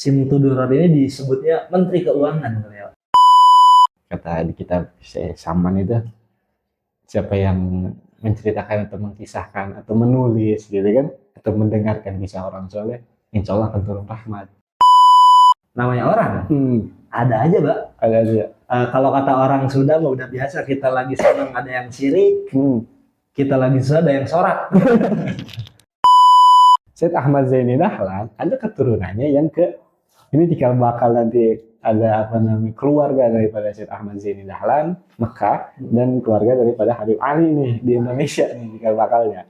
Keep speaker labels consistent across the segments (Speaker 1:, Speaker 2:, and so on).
Speaker 1: Simtudurar ini disebutnya Menteri Keuangan ya.
Speaker 2: Kata di kitab Syekh Saman itu, siapa yang menceritakan atau mengkisahkan atau menulis gitu kan, atau mendengarkan kisah orang soleh, insya Allah akan turun rahmat.
Speaker 1: Namanya orang ada aja, Mbak.
Speaker 2: Ada aja.
Speaker 1: Kalau kata orang Sunda udah biasa, kita lagi senang ada yang sirik, kita lagi susah ada yang sorak.
Speaker 2: Syed Ahmad Zaini Dahlan ada keturunannya yang ini cikal bakal nanti ada keluarga daripada Syed Ahmad Zaini Dahlan Mekah dan keluarga daripada Habib Ali nih di Indonesia nih cikal bakalnya.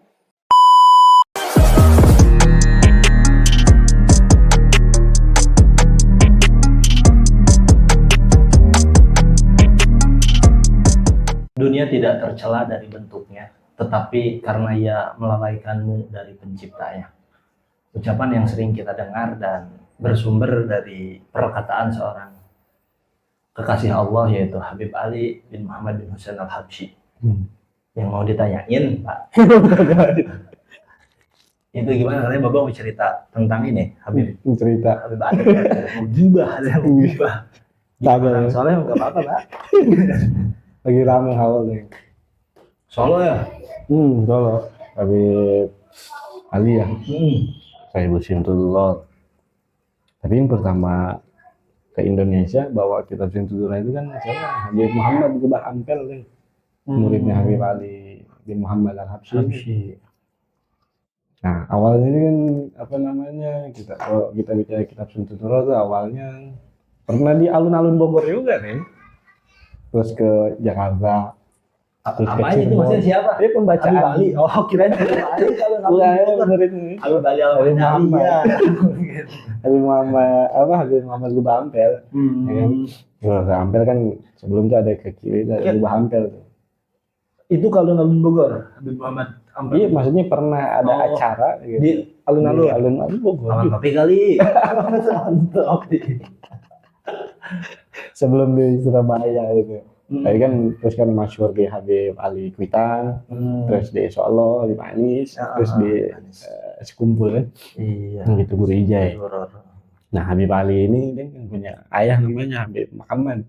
Speaker 1: Dunia tidak tercela dari bentuknya, tetapi karena ia melalaikanmu dari penciptanya. Ucapan yang sering kita dengar dan bersumber dari perkataan seorang kekasih Allah, yaitu Habib Ali bin Muhammad bin Husain al-Habsyi. Yang mau ditanyain, Pak. Itu gimana? Katanya Bapak mau cerita tentang ini, Habib.
Speaker 2: Cerita.
Speaker 1: Habib Ali. Mau gibah, mau gibah. Soalnya nggak apa-apa, Pak.
Speaker 2: Lagi rame hal nih.
Speaker 1: Solo ya?
Speaker 2: Solo. Habib Ali ya. Saya Simtudurar. Tapi yang pertama ke Indonesia bawa kitab Simtudurar itu kan siapa? Habib Muhammad Gebah Ampel nih. Muridnya Habib Ali bin Muhammad al-Habsyi. Nah, awalnya ini kan kalau kita bicara kitab Simtudurar itu awalnya pernah di alun-alun Bogor juga nih. Terus ke Jakarta.
Speaker 1: Apa itu maksudnya siapa?
Speaker 2: Dia pembaca
Speaker 1: Habib Ali. Oh, kirain Habib Ali kalau Habib Ali al-Muhammad.
Speaker 2: Habib Muhammad Gebah Ampel. Gebah Ampel kan sebelum itu ada ke kiri ada Gebah Ampel tuh. Itu
Speaker 1: kalau alun-alun Bogor, Habib Muhammad Ampel.
Speaker 2: Iya, maksudnya pernah ada acara gitu.
Speaker 1: Di alun-alun
Speaker 2: Bogor.
Speaker 1: Tapi kali.
Speaker 2: Sebelum di Surabaya itu. Tapi kan terus kan masyhur di Habib Ali Kuitang, terus di Solo di Manis, terus di Sekumpul kan.
Speaker 1: Iya.
Speaker 2: Gitu Guru Ijai. Nah, Habib Ali ini dia punya ayah namanya Habib Muhammad.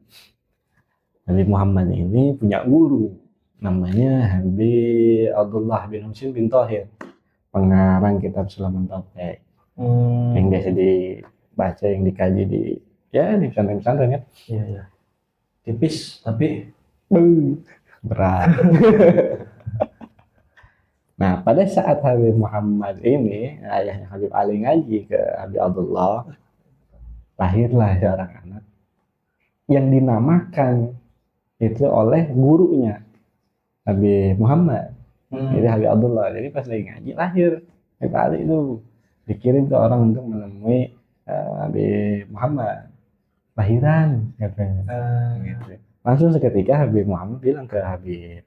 Speaker 2: Habib Muhammad ini punya guru namanya Habib Abdullah bin Husain bin Thohir, pengarang kitab Sulaman Taufik. Yang biasa dibaca, yang dikaji di pesantren-pesantren kan.
Speaker 1: Iya. Tipis tapi
Speaker 2: berat. Nah, pada saat Habib Muhammad ini, ayahnya Habib Ali ngaji ke Habib Abdullah, lahirlah seorang anak yang dinamakan itu oleh gurunya Habib Muhammad. Jadi Habib Abdullah. Jadi pas lagi ngaji lahir Habib Ali itu dikirim ke orang untuk menemui Habib Muhammad. Lahiran katanya. Gitu. Langsung seketika Habib Muhammad bilang ke Habib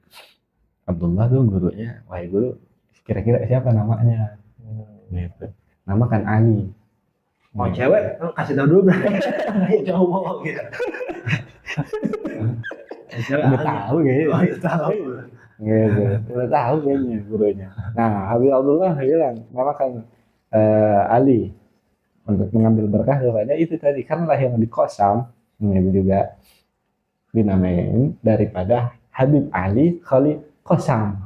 Speaker 2: Abdullah tuh gurunya, wahai guru, kira-kira siapa namanya? Gitu. Namakan Ali.
Speaker 1: Mau cewek, kasih tahu dulu berarti. Cowok gitu.
Speaker 2: Udah tahu kayaknya.
Speaker 1: Udah tahu.
Speaker 2: Gitu. Udah tahu kayaknya gurunya. Nah, Habib Abdullah bilang, namakan Ali. Untuk mengambil berkah kepada itu tadi, kan lahir di Qasam, ini juga dinamain daripada Habib Ali Khalil Qasam,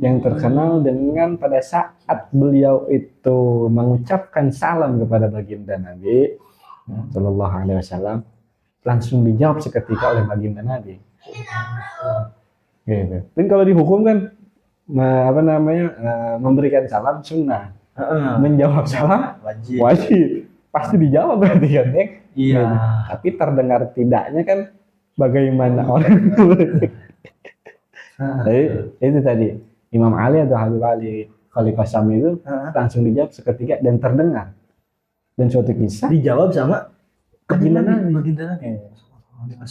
Speaker 2: yang terkenal dengan pada saat beliau itu mengucapkan salam kepada baginda Nabi Sallallahu Alaihi Wasallam, langsung dijawab seketika oleh baginda Nabi. Gitu. Dan kalau dihukum kan memberikan salam sunnah. Menjawab salam wajib. Pasti dijawab berarti kan, Nek?
Speaker 1: Iya.
Speaker 2: Tapi terdengar tidaknya kan bagaimana orang Jadi itu tadi Imam Ali atau Habib Ali Khalifah Qasam itu langsung dijawab seketika dan terdengar. Dan suatu kisah
Speaker 1: dijawab sama
Speaker 2: baginda Nabi.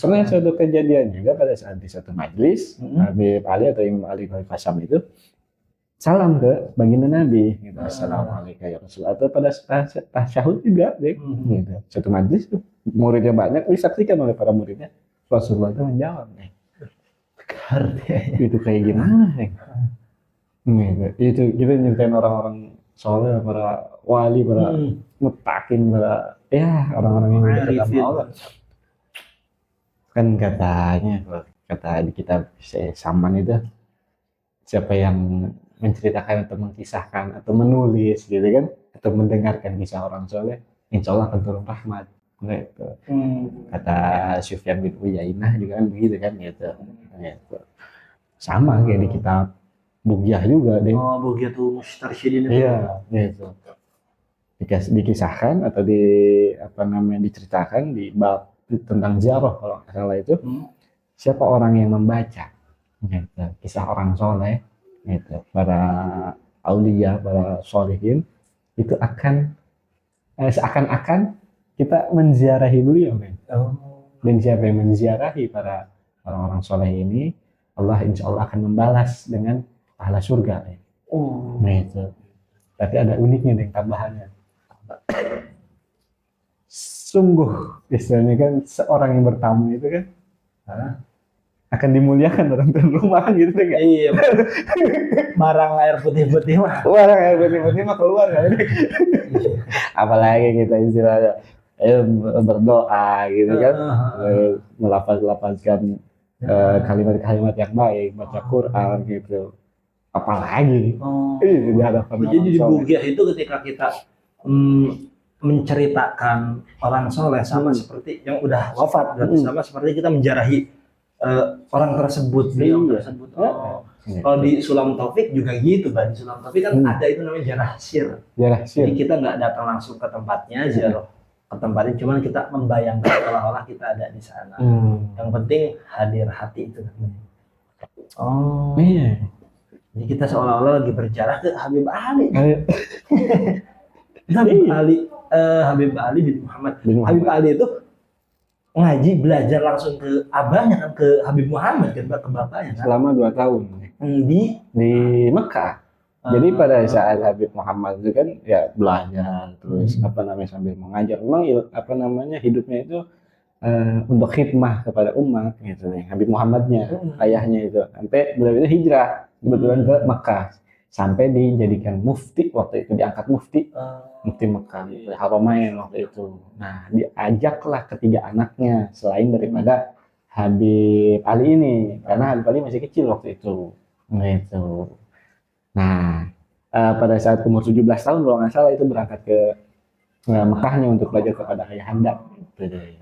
Speaker 1: Pernah
Speaker 2: suatu kejadian juga pada saat di satu majlis Habib Ali atau Imam Ali Khalifah Qasam itu salam ke baginda Nabi, gitu. Assalamualaikum ya Rasulullah. Atau pada tasyahud juga, gitu. Satu majlis tuh muridnya banyak, disaksikan oleh para muridnya. Rasulullah itu menjawab, itu kayak gimana, gitu. Itu kita nyeritain orang-orang soleh, para wali, para mutakin, para ya orang-orang yang dekat sama
Speaker 1: Arifin.
Speaker 2: Allah. Kan katanya, kata di kitab Saman itu, siapa yang menceritakan atau mengisahkan atau menulis gitu kan, atau mendengarkan kisah orang soleh, insya Allah akan turun rahmat. Gitu. Kata Sufyan bin Uyainah juga kan begitu kan gitu. Gitu. Sama kayak di kitab Bugyah juga deh.
Speaker 1: Oh, Bugyatul Mustarsyidin itu.
Speaker 2: Iya, gitu. Dikisahkan atau apa namanya diceritakan di bab tentang ziarah kalau nggak salah itu, siapa orang yang membaca gitu, kisah orang soleh gitu, para aulia, para solihin itu akan seakan-akan kita menziarahi beliau kan. Dan siapa yang menziarahi para orang-orang soleh ini, Allah insya Allah akan membalas dengan pahala surga. Nah itu. Tapi ada uniknya dengan tambahannya. Sungguh, istilahnya kan seorang yang bertamu itu kan akan dimuliakan dalam tuan rumah gitu kan.
Speaker 1: Iya. Barang air putih-putih mah.
Speaker 2: Barang air putih-putih mah keluar kan. Apalagi kita istilahnya berdoa gitu kan, melafazkan kalimat-kalimat yang baik, baca Quran gitu. Apalagi
Speaker 1: di hadapan orang. Jadi di Bugyah itu ketika kita menceritakan orang soleh sama seperti yang udah wafat, sama seperti kita menjarahi orang tersebut, beliau tersebut. Kalau di Sulam Taufik juga gitu, Di Sulam Taufik kan ada itu namanya jarah sir. Jadi kita nggak datang langsung ke tempatnya, ziarah ke tempatnya, cuman kita membayangkan seolah-olah kita ada di sana. Yang penting hadir hati itu.
Speaker 2: Iya.
Speaker 1: Jadi kita seolah-olah lagi berjarah ke Habib Ali. Habib Ali bin Muhammad. Habib Ali itu ngaji belajar langsung ke abahnya kan, ke Habib Muhammad kan, ke bapaknya kan.
Speaker 2: Selama 2 tahun di Mekah. Jadi pada saat Habib Muhammad itu kan ya belajar terus sambil mengajar. Memang apa namanya hidupnya itu untuk khidmah kepada umat gitu nih. Habib Muhammadnya, ayahnya itu sampai beliau itu hijrah kebetulan ke Mekah sampai dijadikan mufti waktu itu, diangkat mufti Mekah, Haramain waktu itu. Nah, diajaklah ketiga anaknya selain daripada Habib Ali ini, karena Habib Ali masih kecil waktu itu. Gitu. Nah, pada saat umur 17 tahun kalau nggak salah itu berangkat ke Mekahnya untuk belajar kepada ayahanda.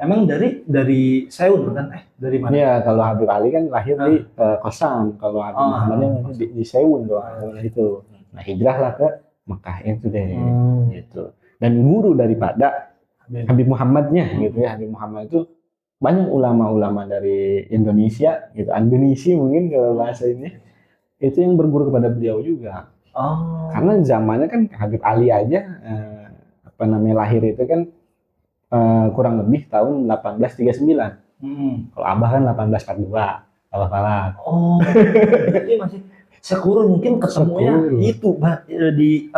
Speaker 1: Emang dari Seoul kan? Dari mana?
Speaker 2: Iya, kalau Habib Ali kan lahir di Kosam, kalau Habib Muhammadnya di Seoul itu. Nah, hijrahlah ke Mekah itu deh, gitu. Dan guru daripada Habib Muhammadnya, gitu ya. Habib Muhammad itu banyak ulama-ulama dari Indonesia, gitu. Indonesia mungkin kalau bahasa ini, itu yang berguru kepada beliau juga. Karena zamannya kan Habib Ali aja, lahir itu kan kurang lebih tahun 1839. Kalau Abah kan 1842. Salah.
Speaker 1: Berarti masih sekurun mungkin ketemunya itu di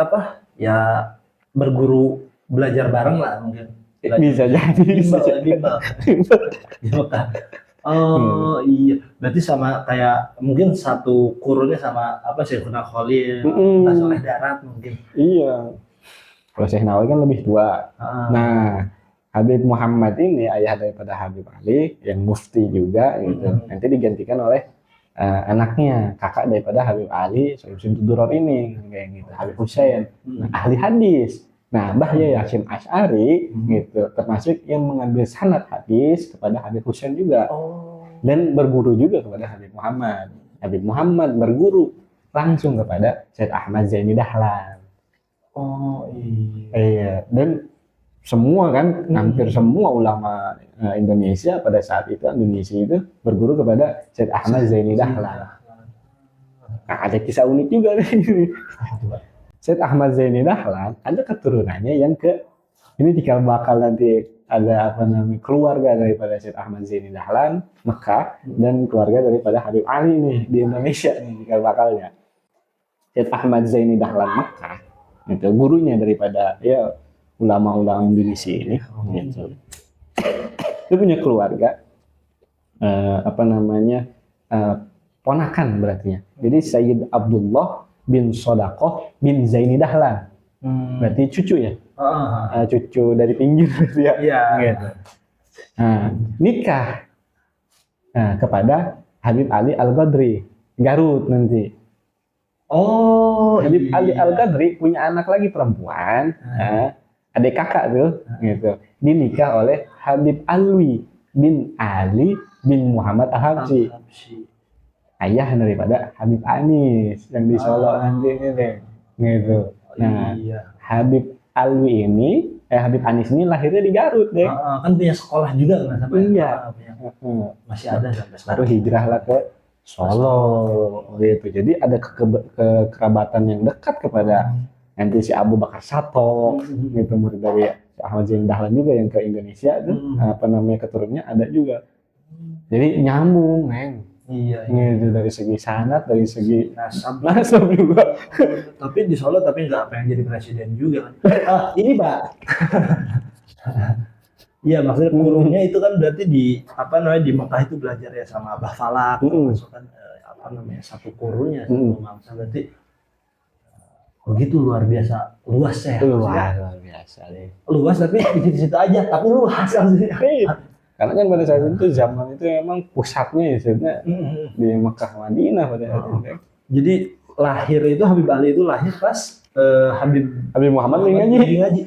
Speaker 1: berguru belajar bareng lah mungkin.
Speaker 2: Bisa jadi.
Speaker 1: Bimbel. Iya, berarti sama kayak mungkin satu kurunnya sama Syekhuna Khalil, Mbah Soleh Darat mungkin.
Speaker 2: Iya. Kalau Syekh Nawawi kan lebih tua. Nah, Habib Muhammad ini ayah daripada Habib Ali yang mufti juga gitu. Nanti digantikan oleh anaknya, kakak daripada Habib Ali, Syaikhul Duror ini kayak gitu, Habib Husain. Ahli hadis. Nah, Mbah Yahya Hasyim Asy'ari gitu, termasuk yang mengambil sanad hadis kepada Habib Husain juga. Dan berguru juga kepada Habib Muhammad. Habib Muhammad berguru langsung kepada Syed Ahmad Zaini Dahlan. Iya. Dan semua kan, hampir semua ulama Indonesia pada saat itu, Indonesia itu berguru kepada Syed Ahmad Zaini Dahlan. Nah, ada kisah unik juga nih. Syed Ahmad Zaini Dahlan ada keturunannya yang ini cikal bakal nanti ada keluarga daripada Syed Ahmad Zaini Dahlan Mekah dan keluarga daripada Habib Ali nih di Indonesia nih cikal bakalnya. Syed Ahmad Zaini Dahlan Mekah itu gurunya daripada ulama-ulama Indonesia ini gitu. Dia punya keluarga ponakan berarti ya. Jadi Sayyid Abdullah bin Sodaqoh bin Zaini Dahlan berarti cucu ya.
Speaker 1: Ah,
Speaker 2: Cucu dari pinggir berarti ya.
Speaker 1: iya.
Speaker 2: Gitu. Nah, nikah kepada Habib Ali Al-Qadri, Garut nanti.
Speaker 1: Oh,
Speaker 2: Habib Ali
Speaker 1: iya.
Speaker 2: Al-Qadri punya anak lagi perempuan, adik kakak tuh, gitu. Dinikah oleh Habib Alwi bin Ali bin Muhammad Al-Habsyi,
Speaker 1: Al-Habsyi.
Speaker 2: ayah daripada Habib Anis yang di Solo nanti ini deh, gitu. Nah,
Speaker 1: Iya.
Speaker 2: Habib Alwi ini, Habib Anis ini lahirnya di Garut deh.
Speaker 1: Kan punya sekolah juga nggak sampai?
Speaker 2: Iya.
Speaker 1: Masih ada sampai
Speaker 2: Baru
Speaker 1: sekarang.
Speaker 2: hijrah lah ke Solo, gitu. Jadi ada kekerabatan yang dekat kepada nanti si Abu Bakar Sato, gitu, murid dari Ahmad Zain Dahlan juga yang ke Indonesia tuh, apa namanya, keturunannya ada juga. Jadi nyambung, Neng.
Speaker 1: Iya.
Speaker 2: Gitu, dari segi sanad, dari segi
Speaker 1: Nasab.
Speaker 2: nasab juga.
Speaker 1: Tapi di Solo tapi nggak pengen jadi presiden juga. Ini Pak. Iya, maksudnya kurungnya itu kan berarti di apa namanya, di Mekah itu belajar ya sama Abah Falak, termasuk kan apa namanya, satu kurunnya, satu mangsa, berarti begitu luar biasa luas ya.
Speaker 2: Luar biasa deh.
Speaker 1: Luas tapi di situ aja, tapi luas maksudnya.
Speaker 2: Karena kan pada saat itu zaman itu memang pusatnya ya sebenarnya di Mekah Madinah pada saat itu.
Speaker 1: Jadi lahir itu Habib Ali itu lahir pas
Speaker 2: Habib Muhammad lagi ngaji.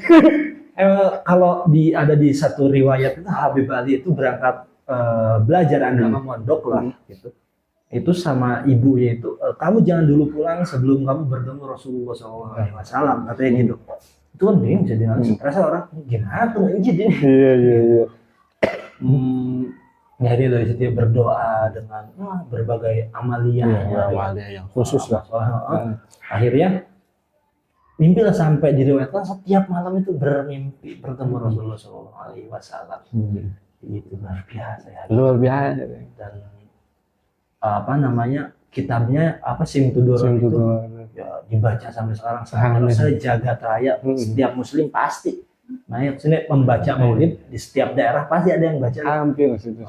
Speaker 1: Kalau ada di satu riwayat itu Habib Ali itu berangkat belajar agama mondok lah gitu. Itu sama ibunya itu, kamu jangan dulu pulang sebelum kamu bertemu Rasulullah SAW, katanya gitu. Itu kan dia jadi langsung terasa orang gimana tuh izin ini.
Speaker 2: Iya.
Speaker 1: Jadi dari situ dia berdoa dengan berbagai amalia
Speaker 2: yang khusus lah.
Speaker 1: Akhirnya mimpilah sampai diriwayatkan setiap malam itu bermimpi bertemu Rasulullah SAW. Itu luar biasa ya.
Speaker 2: Luar biasa.
Speaker 1: Dan apa namanya, kitabnya apa, Simtudoron itu ya dibaca sampai sekarang. Kalau saya jagat raya, setiap muslim pasti sini membaca maulid, di setiap daerah pasti ada yang baca.
Speaker 2: Hampir situ.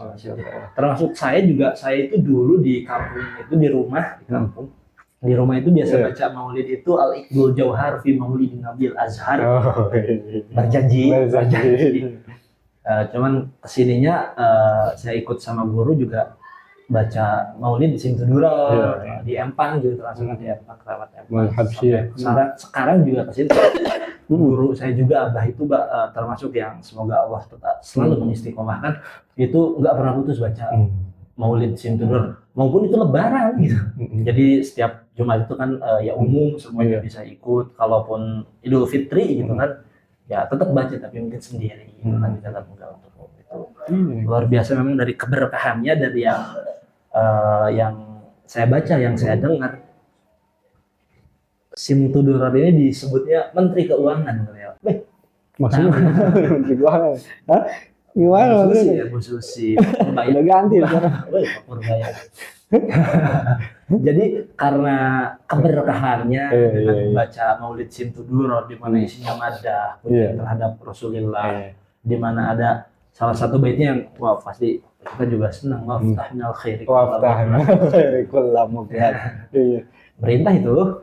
Speaker 1: Termasuk saya juga, saya itu dulu di kampung itu, di rumah di kampung. Di rumah itu biasa baca maulid itu Al-Iqdul Jauhar fi Maulidin Nabil Azhar. Berjanji. Cuman kesininya saya ikut sama guru juga baca maulid di Simtudoron, di Empang juga, termasuk di Empang, kerabat Empang. Sekarang juga kesini. Guru saya juga Abah itu termasuk yang semoga Allah tetap selalu mengistiqomahkan, itu nggak pernah putus baca maulid Simtudoron, maupun itu lebaran gitu. Jadi setiap Jumat itu kan ya umum semuanya bisa ikut, kalaupun Idul Fitri gitu kan ya tetap baca tapi mungkin sendiri gitu kan, tetap enggak untuk itu. Luar biasa memang dari keberkahannya, dari yang saya baca, yang saya dengar, Simtudoron ini disebutnya Menteri Keuangan ya.
Speaker 2: Maksudnya Menteri Keuangan? Hah? Gimana maksudnya?
Speaker 1: Bu Susi.
Speaker 2: Udah ganti sekarang.
Speaker 1: Jadi karena keberkahannya dengan membaca Maulid Simtudoron, di mana isinya madah terhadap Rasulullah, di mana ada salah satu baitnya yang pasti kita juga senang, waftahminal khairi kullam. Perintah itu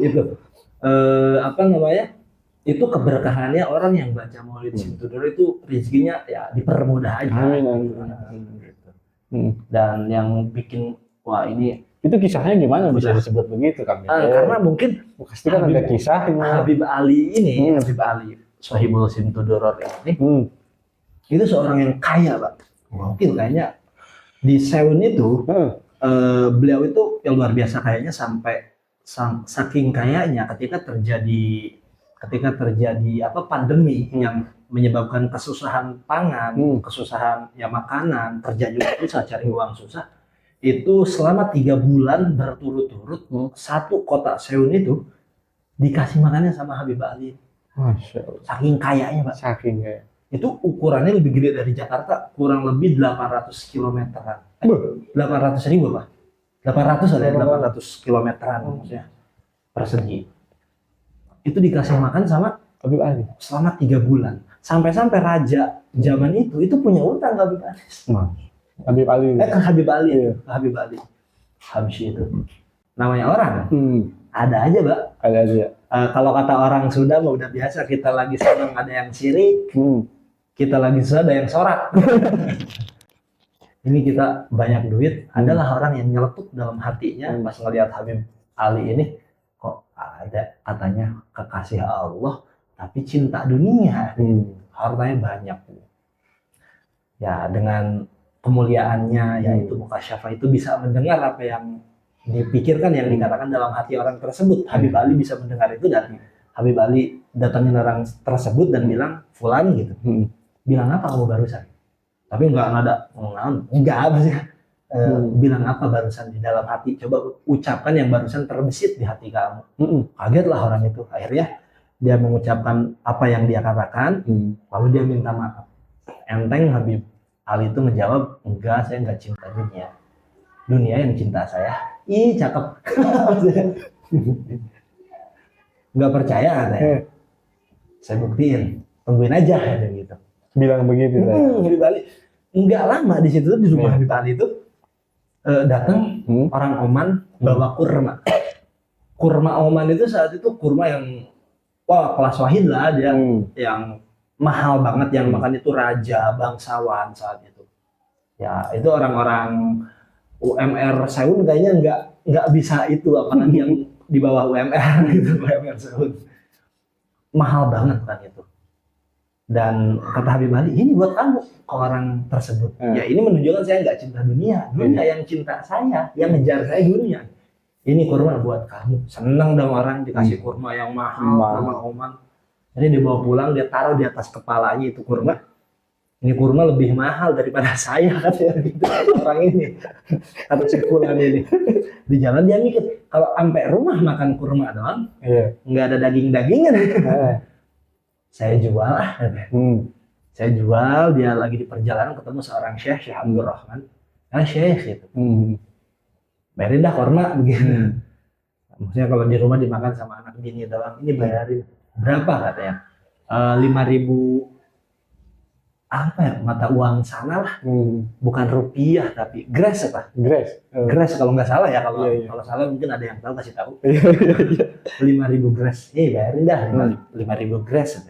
Speaker 1: itu apa namanya, itu keberkahannya orang yang baca Maulid Simtudoron itu rezekinya ya dipermudah aja. Dan yang bikin ini
Speaker 2: itu kisahnya gimana bisa disebut begitu kan?
Speaker 1: Karena mungkin
Speaker 2: pasti kan ada kisahnya.
Speaker 1: Habib Ali ini, Habib Ali Sohibul Simtudoron ini, itu seorang yang kaya, Pak. Mungkin kayaknya di Seun itu beliau itu yang luar biasa kayaknya, sampai saking kayanya ketika terjadi pandemi yang menyebabkan kesusahan pangan, kesusahan ya makanan, kerja juga susah, cari uang susah. Itu selama 3 bulan berturut-turut satu kota Seun itu dikasih makannya sama Habib Ali.
Speaker 2: Masya Allah.
Speaker 1: Saking kayanya, Pak.
Speaker 2: Saking kaya.
Speaker 1: Itu ukurannya lebih gede dari Jakarta, kurang lebih 800 kilometeran. 800.000, Pak. 800 kilometeran maksudnya persegi. Itu dikasih makan sama
Speaker 2: Habib Ali
Speaker 1: selama 3 bulan. Sampai-sampai raja zaman itu punya utang ke Habib Ali.
Speaker 2: Habib Ali.
Speaker 1: Habib Ali. Habib Ali. Habsyi itu. Namanya orang. Ada aja, Mbak.
Speaker 2: Ada aja.
Speaker 1: Kalau kata orang Sunda mah udah biasa, kita lagi senang ada yang sirik, kita lagi susah ada yang sorak. Ini kita banyak duit, adalah orang yang nyeletuk dalam hatinya pas ngelihat Habib Ali ini, kok ada katanya kekasih Allah tapi cinta dunia, hartanya banyak. Ya dengan kemuliaannya yaitu mukasyafah itu bisa mendengar apa yang dipikirkan, yang dikatakan dalam hati orang tersebut. Habib Ali bisa mendengar itu, dan Habib Ali datangin orang tersebut dan bilang, Fulan gitu, bilang apa kamu barusan? Tapi enggak ada, enggak apa sih? Bilang apa barusan di dalam hati? Coba ucapkan yang barusan terbesit di hati kamu. Kagetlah orang itu. Akhirnya dia mengucapkan apa yang dia katakan, lalu dia minta maaf. Enteng Habib Ali itu menjawab, enggak, saya enggak cinta dunia. Dunia yang cinta saya. Ih, cakep. Enggak percaya katanya. Saya buktiin, tungguin aja gitu.
Speaker 2: Bilang begitu.
Speaker 1: Habib Ali nggak lama di situ, di rumah Habib Ali itu datang orang Oman bawa kurma. Kurma Oman itu saat itu kurma yang wah kelas wahid lah, dia yang mahal banget, yang makan itu raja bangsawan saat itu. Ya itu orang-orang UMR Seoul kayaknya nggak bisa itu, apalagi yang di bawah UMR gitu, UMR Seoul mahal banget kan itu. Dan kata Habib Ali, ini buat kamu, ke orang tersebut. Ya ini menunjukkan saya nggak cinta dunia, dunia yang cinta saya, yang ngejar saya dunia. Ini kurma buat kamu. Senang dong orang dikasih kurma yang mahal, kurma Oman. Jadi dibawa pulang, dia taruh di atas kepalanya itu kurma. Ini kurma lebih mahal daripada saya, katanya gitu. Orang ini, kata si Fulan ini. Di jalan dia mikir, kalau sampai rumah makan kurma doang, nggak ada daging-dagingan. Saya jual lah, saya jual. Dia lagi di perjalanan ketemu seorang Syekh Abdul Rahman, Syekh gitu, bayarin dah kurma begini. Maksudnya kalau di rumah dimakan sama anak bini doang, ini bayarin berapa katanya? 5.000 apa ya, mata uang sana lah, bukan rupiah tapi gres apa? Gres kalau nggak salah ya, kalau salah mungkin ada yang tahu kasih tahu. 5.000 gres, bayarin dah 5.000 gres.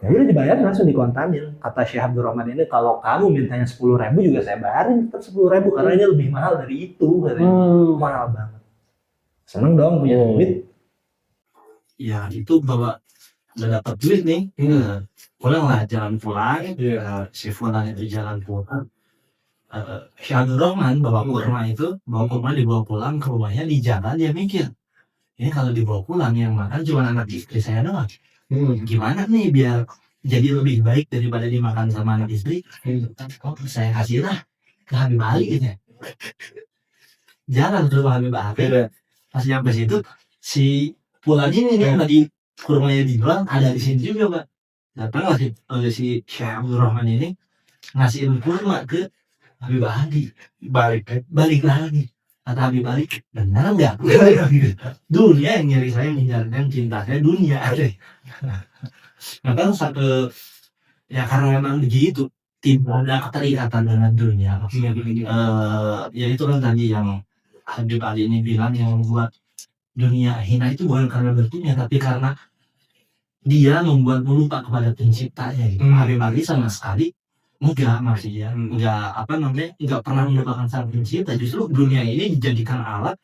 Speaker 1: Ya udah dibayar, langsung dikontanin. Kata Syekh Abdul Rahman ini, kalau kamu mintanya 10.000 juga saya bayarin tetap 10.000, karena ini lebih mahal dari itu katanya. Mahal banget. Seneng dong punya duit. Ya itu bawa udah dapat duit nih, pulanglah jalan pulang. Si Fulan itu jalan pulang. Syekh Abdul Rahman bawa kurma itu, dibawa pulang ke rumahnya. Di jalan dia mikir, ini kalau dibawa pulang yang makan cuma anak istri saya doang. Gimana nih biar jadi lebih baik daripada dimakan sama anak istri? Saya kasihlah ke Habib Ali gitu. Jalan ke Habib Ali. Pas nyampe situ, si Fulan ini tadi kurmanya dijual, ada di sini juga, Pak. Datang si Syekh Abdul Rahman ini ngasihin kurma ke Habib Ali. Balik lagi. Kata Habib Ali, benar nggak? Dunia yang nyari saya, yang cinta saya dunia. Nah kan satu, ya karena memang begitu, tidak ada keterikatan dengan dunia. Ya itu kan tadi yang Habib Ali ini bilang, yang membuat dunia hina itu bukan karena berdunia, tapi karena dia membuat lupa kepada penciptanya. Habib Ali sama sekali enggak, maksudnya enggak pernah melupakan sang pencipta. Justru dunia ini dijadikan alat,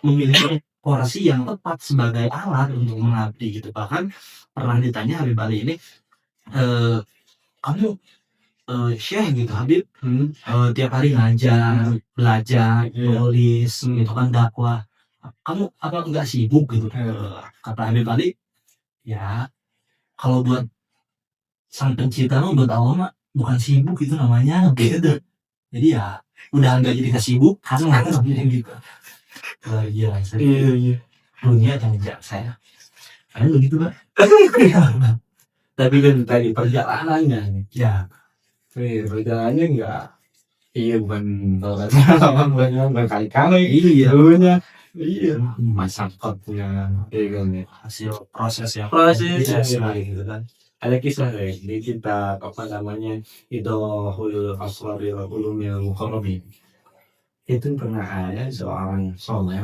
Speaker 1: memiliki porsi yang tepat sebagai alat untuk mengabdi gitu. Bahkan pernah ditanya Habib Ali ini, kamu Syekh gitu Habib, tiap hari ngajar, belajar, nulis gitu kan, dakwah, kamu apa enggak sibuk gitu? Kata Habib Ali, ya kalau buat sang pencipta buat Allah mah bukan sibuk itu namanya gitu. Jadi ya udah nggak jadi sibuk karena gitu. Iya, dunia yang ngejar saya. Karena begitu, Pak. Tapi kan tadi perjalanannya, ya perjalanannya enggak, bukan bukan kali-kali, dulunya, masyarakatnya, hasil proses gitu kan. Ada kisah di kitab Idahul Asraril Ulumil Muqarrabin. Itu pernah ada seorang soleh.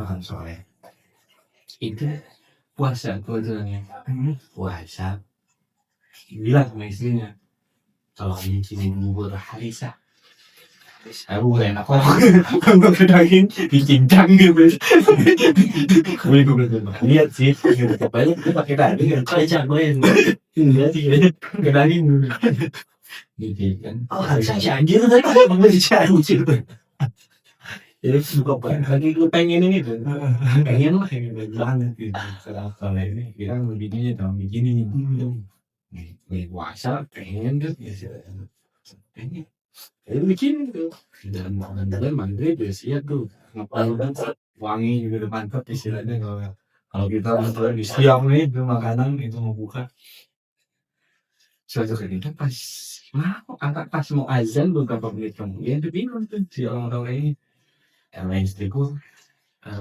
Speaker 3: itu puasa kebetulannya puasa bilang sama istrinya kalau bikinin bubur Harisa aku enak kok kalau ke daging dicincang gitu gue bilang lihat sih gitu kepalanya gue pakai daging kayak jagoin enggak sih ke daging gitu kan oh Harisa anjir tadi emang anjir jadi suka lagi gue pengen ini tuh pengen lah yang banget gitu kalau ini bilang begini dong begini nih puasa pengen tuh pengen jadi bikin tuh dan maghrib ya siap tuh ngapain banget wangi juga udah mantap istilahnya kalau kita nonton di siang nih itu makanan itu mau buka suatu ketika pas pas mau azan beberapa menit kemudian tuh bingung tuh si orang-orang ini sama istriku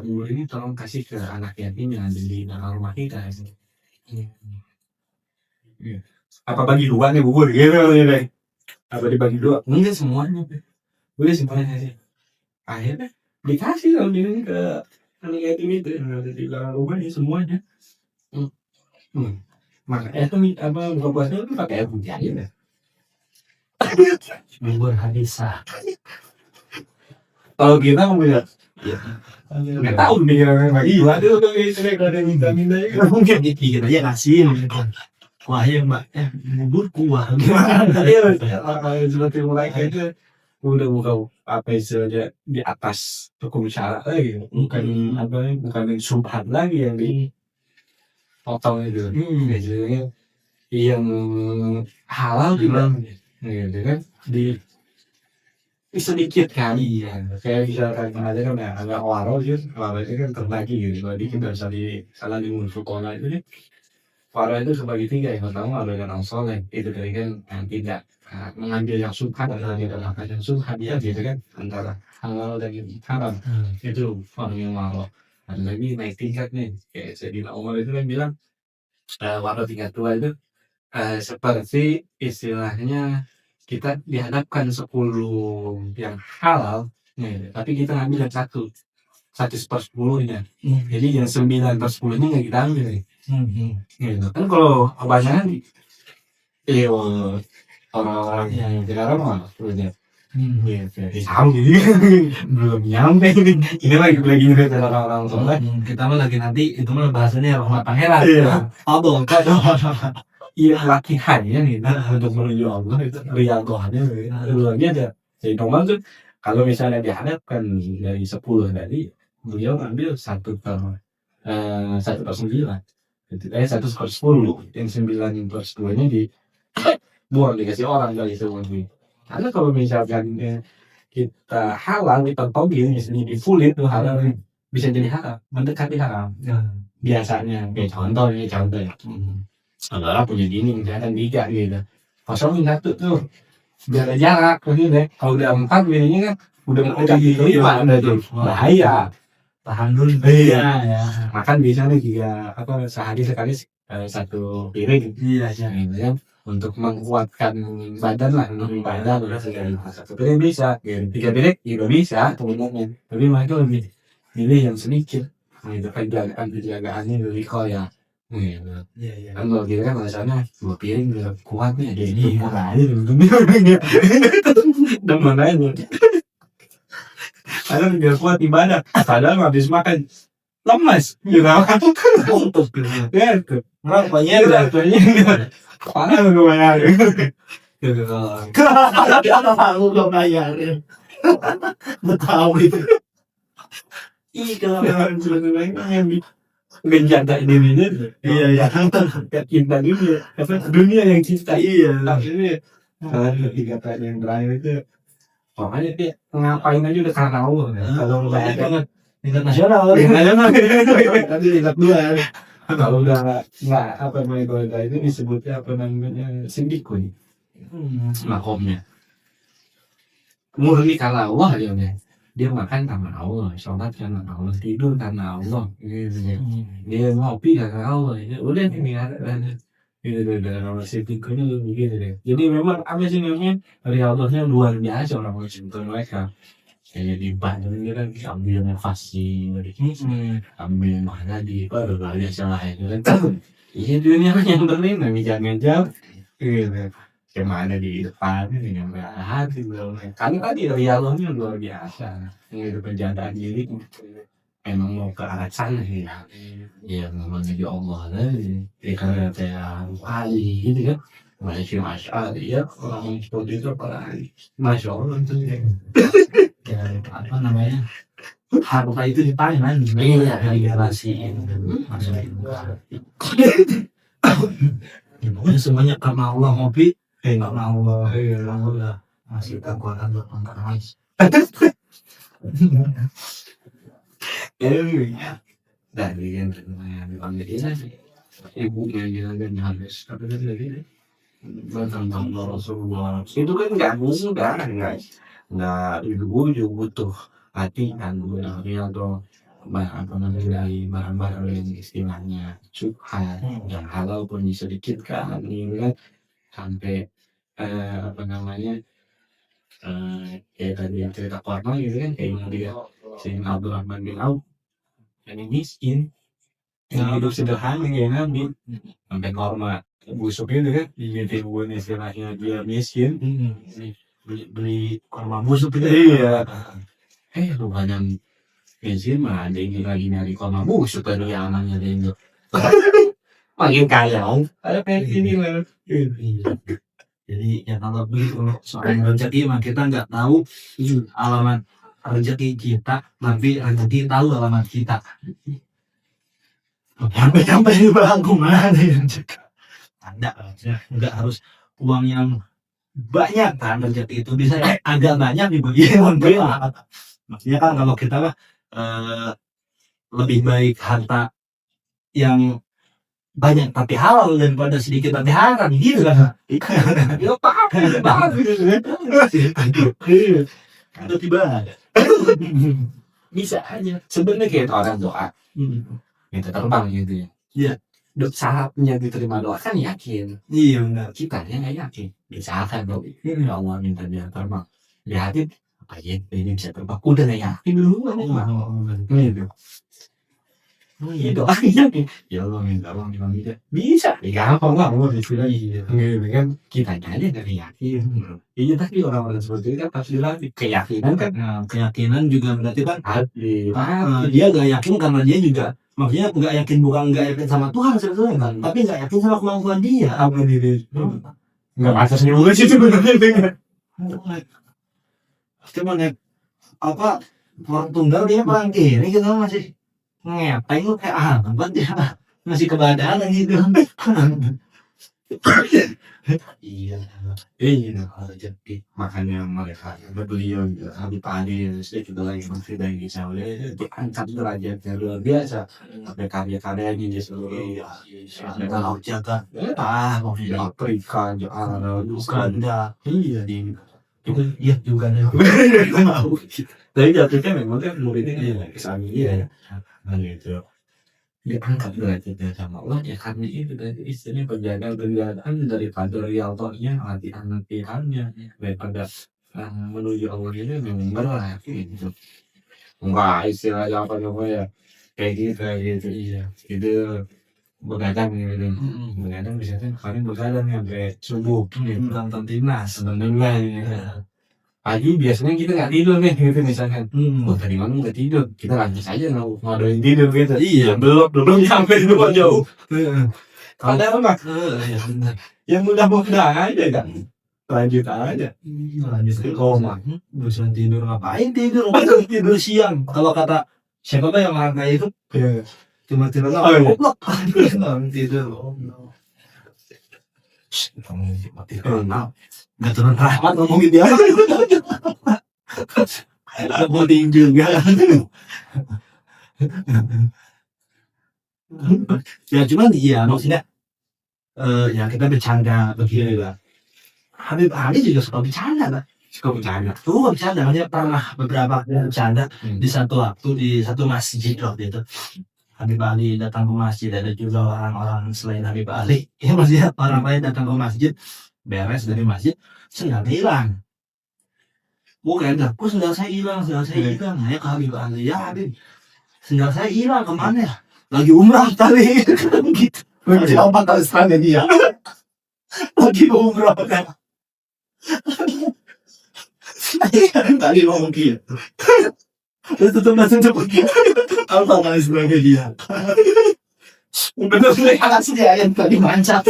Speaker 3: bubur ini tolong kasih ke anak yatim yang ada di dalam rumah kita apa bagi dua nih bubur gitu nih apa dibagi dua enggak semuanya udah semuanya sih akhirnya dikasih dong ini ke anak yatim itu yang ada di dalam rumah ini semuanya makanya tuh apa buka puasa itu pakai air putih aja deh bubur Harisa kalau kita mau punya nggak tahu nih bagi dua tuh itu ada minta mungkin dikit aja kasih wah ya mbak bubur kuah iya seperti mulai kayak itu udah buka apa istilahnya di atas hukum syarat lagi bukan apa bukan yang subhan lagi yang dipotong itu biasanya yang halal juga gitu kan di sedikit kan iya kayak misalkan ada kan agak waro sih waro itu kan terbagi gitu kalau di kita salah di sekolah itu nih waro itu sebagai tiga yang pertama ada yang soleh itu dari kan yang tidak mengambil yang subhan atau tidak makan yang subhan ya gitu kan antara halal dan haram itu orang yang waro ada lagi naik tingkat nih kayak Sayyidina Umar itu kan bilang waro tingkat tua itu seperti istilahnya kita dihadapkan 10 yang halal nih, tapi kita ngambil yang satu 1/10-nya jadi yang 9/10-nya nggak kita ambil nih gitu kan kalau kebanyakan iya orang-orang yang sekarang mah terusnya sampai belum nyampe ini lagi ngeliat orang-orang soleh
Speaker 1: Kita mah lagi nanti itu mah bahasanya rahmat pangeran.
Speaker 3: abang iya latihannya nih untuk menuju Allah itu riadohnya lagi ada jadi normal tuh kalau misalnya dihadapkan dari 10 tadi beliau ambil 1/9 gitu 1/10 yang 9/10-nya dibuang dikasih orang kali semua karena kalau misalkan kita halal ditotongin misalnya di full itu halal bisa jadi haram mendekati haram biasanya kayak contoh ya saudara punya dinding misalkan 3 gitu kosongin 1 tuh biar ada jarak gitu deh kalau udah 4 biasanya kan udah mendekati 5 udah tuh bahaya
Speaker 1: Tahan dulu.
Speaker 3: iya ya makan biasanya 3 apa sehari sekali 1 piring
Speaker 1: Iya.
Speaker 3: gitu kan untuk menguatkan badan lah badan udah segala 1 piring bisa 3 piring juga bisa sebenarnya tapi mereka lebih pilih yang sedikit gitu penjagaannya lebih koyak gitu.
Speaker 1: Iya.
Speaker 3: Kan kalau kita kan alasannya 2 piring udah kuat nih jadi murah aja udah demen aja karena biar kuat ibadah padahal habis makan lemas gitu
Speaker 1: Untuk
Speaker 3: ya tuh
Speaker 1: rupanya
Speaker 3: parah lu bayarin
Speaker 1: gitu kalau belum bayarin Betawi
Speaker 3: kalau sebenarnya menjaga dirinya
Speaker 1: iya
Speaker 3: cinta dunia apa dunia yang cinta
Speaker 1: iya
Speaker 3: tiga kata yang terakhir itu pokoknya dia ngapain aja udah karena Allah kalau
Speaker 1: banyak
Speaker 3: udah
Speaker 1: banget tingkat nasional
Speaker 3: tadi tingkat 2 kalau udah nggak apa namanya itu disebutnya apa namanya sindikun makomnya murni karena Allah dia makan karena Allah, sholat karena Allah, tidur karena Allah, gitu. Dia ngopi karena Allah, udah ini kan, gitu udah nomor sindiknya gitu deh. Jadi memang apa sih namanya dari Allahnya luar biasa orang Muslim mereka. kayak di Bandung itu kan ambil nafasi, ambil mana di baru aja salah itu kan. Iya dunia yang penting ngejam-ngejam, gitu. Kemana di depan ini nggak hati belum. Karena tadi realnya luar biasa, itu penjagaan diri memang mau ke arah sana ya. Ya memang jadi Allah lah, ya karena kayak wali gitu kan. Masya Allah ya orang yang seperti itu apalagi Masya Allah itu ya apa namanya harta itu ditangan iya regenerasiin maksudnya ya, pokoknya semuanya karena Allah ngopi karena Allah Allah masih kekuatan buat angkat nangis ya dari yang dipanggil ini ibunya bilang harus tapi dari tentang Rasulullah itu kan nggak mudah nggak ibu juga butuh latihan ya atau apa namanya dari barang-barang yang istilahnya subhan yang halal pun sedikit kan ingat sampai apa namanya kayak tadi yang cerita korma gitu kan kayak dia si Abdurrahman bin Auf yang miskin yang hidup sederhana kayak Nabi sampai korma busuk itu kan timbul istilahnya dia miskin beli korma busuk itu iya rupanya miskin mah ada yang lagi nyari korma busuk tadi yang anaknya dia itu makin kaya ada kayak gini lah jadi ya kalau begitu soal rezeki mah kita nggak tahu alamat rezeki kita tapi rezeki tahu alamat kita sampai bangku mana yang cekak ada ya nggak harus uang yang banyak kan rezeki itu bisa agak banyak dibagi maksudnya kan kalau kita mah lebih baik harta yang banyak tapi halal daripada sedikit tapi haram gitu kan ya tiba bisa aja sebenarnya kayak orang doa minta terbang gitu ya iya saatnya diterima doa kan yakin iya benar kita yang nggak yakin disaatkan dong ya Allah minta dia terbang di hati apa ya ini bisa terbang udah nggak yakin dulu gitu iya doa yakin ya Allah minta uang 5 miliar bisa ya gampang lah mau disuruh gitu kan kita aja nggak yakin iya tapi orang-orang seperti itu kan pasti dilatih keyakinan kan keyakinan juga berarti kan dia nggak yakin karena dia juga maksudnya nggak yakin bukan nggak yakin sama Tuhan sebetulnya kan tapi nggak yakin sama kemampuan dia apa diri nggak masa sih juga sih sebenarnya cuman ya apa orang tunggal dia perang kiri gitu masih ngepeng lu kayak apa dia masih kebadan gitu iya rezeki makanya mereka beliau Habib Ali sedikit lagi menfidai kisah oleh diangkat derajatnya luar biasa sampai karya-karyanya di seluruh laut jaga mau di Afrika Uganda iya di itu iya juga tapi di Afrika memang kan muridnya kesana iya gitu diangkat derajatnya sama Allah ya karena itu dari istrinya penjagaan daripada realtornya latihannya daripada menuju Allah ini memang berat gitu enggak istilahnya apa namanya kayak gitu iya itu begadang gitu begadang biasanya paling begadang sampai subuh nonton timnas pagi biasanya kita nggak tidur nih gitu misalkan tadi malam nggak tidur kita lanjut aja ngodoin tidur gitu iya belum sampai dulu jauh padahal mah yang mudah-mudahan aja kan lanjut aja lanjut ke koma bosan tidur ngapain tidur siang kalau kata siapa yang orang itu cuma tidur goblok tidur kamu mati kenal nggak turun rahmat ngomongin dia nggak juga ya cuman iya maksudnya ya kita bercanda begini lah Habib Ali juga suka bercanda tuh bercanda dia pernah beberapa bercanda di satu waktu di satu masjid waktu itu Habib Ali datang ke masjid ada juga orang-orang selain Habib Ali ya maksudnya orang lain datang ke masjid beres dari masjid senjata hilang Bukan, kok sendal saya hilang. Nanya ke Habib Ali, ya Habib, sendal saya hilang kemana ya? Lagi umrah tadi. Gitu.
Speaker 4: Siapa tahu setelahnya dia?
Speaker 3: Lagi umrah kan.
Speaker 4: Tadi ngomong gitu.
Speaker 3: Itu tuh langsung begitu.
Speaker 4: Apa tahu setelahnya dia?
Speaker 3: Bener
Speaker 4: Betul, yang asli yang tadi mancat.